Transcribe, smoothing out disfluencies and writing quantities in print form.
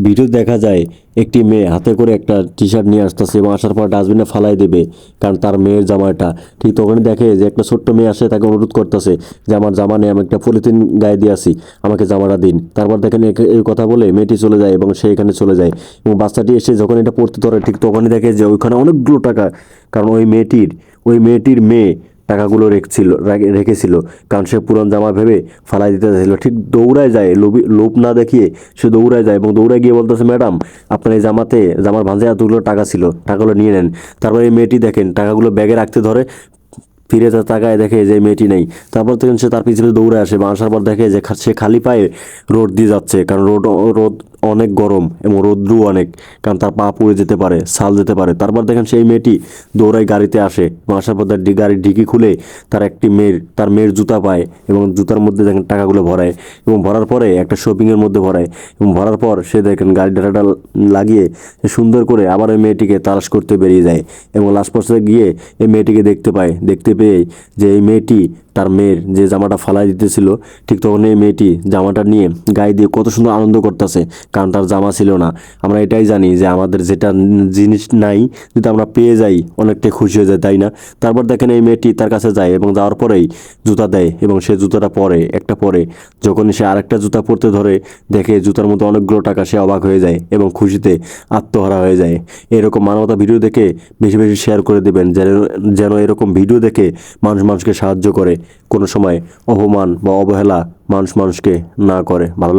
Video দেখা যায় একটি মেয়ে হাতে করে একটা টি শার্ট নিয়ে আসতেছে এবং আসার পর ডাস্টবিনে ফালাই দেবে, কারণ তার মেয়ের জামাটা। ঠিক তখনই দেখে যে একটা ছোট্ট মেয়ে আসে, তাকে অনুরোধ করতেছে যে আমার জামা নেই, আমি একটা পলিথিন গায়ে দিয়ে আসি, আমাকে জামাটা দিন। তারপর দেখেন এই কথা বলে মেয়েটি চলে যায় এবং সে এখানে চলে যায়। এবং বাচ্চাটি এসে যখন এটা পড়তে ধরে ঠিক তখনই দেখে যে ওইখানে অনেকগুলো টাকা, কারণ ওই মেয়েটির মেয়ে টাকাগুলো রেখেছিল, কারণ সে পুরান জামা ভেবে ফালাই দিতে চাইছিল। ঠিক দৌড়ায় যায়, লোভ না দেখিয়ে সে দৌড়ায় যায় এবং দৌড়ায় গিয়ে বলতেছে, ম্যাডাম আপনার এই জামার ভাঁজে এতগুলো টাকা ছিল, টাকাগুলো নিয়ে নেন। তারপরে এই মেয়েটি দেখেন টাকাগুলো ব্যাগে রাখতে ধরে, ফিরে তাকায় দেখে যে মেয়েটি নেই। তারপর তখন সে তার পিছনে দৌড়ে আসে এবং আসার পর দেখে যে সে খালি পায়ে রোড দিয়ে যাচ্ছে, কারণ রোদ অনেক গরম এবং রোদ্রু অনেক, কারণ তার পা পুড়ে যেতে পারে, ছাল যেতে পারে। তারপর দেখেন সেই মেয়েটি দৌড়ায় গাড়িতে আসে এবং আসার পর তার গাড়ির ডিকি খুলে তার মেয়ের জুতা পায় এবং জুতার মধ্যে দেখেন টাকাগুলো ভরায় এবং ভরার পরে একটা শপিংয়ের মধ্যে ভরায় এবং ভরার পর সে দেখেন গাড়ি ডাটাটা লাগিয়ে সে সুন্দর করে আবার ওই মেয়েটিকে তালাশ করতে বেরিয়ে যায় এবং লাস্ট পর্যায়ে গিয়ে এই মেয়েটিকে দেখতে পেয়ে যে এই মেয়েটি তার মেয়ের যে জামাটা ফালাই দিতেছিল, ঠিক তখন এই মেয়েটি জামাটা নিয়ে গায়ে দিয়ে কত সুন্দর আনন্দ করতেছে, কারণ তার জামা ছিল না। আমরা এটাই জানি যে আমাদের যেটা জিনিস নাই, যদি আমরা পেয়ে যাই অনেকটাই খুশি হয়ে যায়, তাই না? তারপর দেখেন এই মেয়েটি তার কাছে যায় এবং যাওয়ার পরেই জুতা দেয় এবং সে জুতাটা পরে যখন সে আরেকটা জুতা পরতে ধরে, দেখে জুতার মধ্যে অনেকগুলো টাকা, সে অবাক হয়ে যায় এবং খুশিতে আত্মহারা হয়ে যায়। এরকম মানবতা ভিডিও দেখে বেশি বেশি শেয়ার করে দেবেন, যেন এরকম ভিডিও দেখে মানুষকে সাহায্য করে, কোনো সময় অপমান বা অবহেলা মানুষকে না করে। ভালো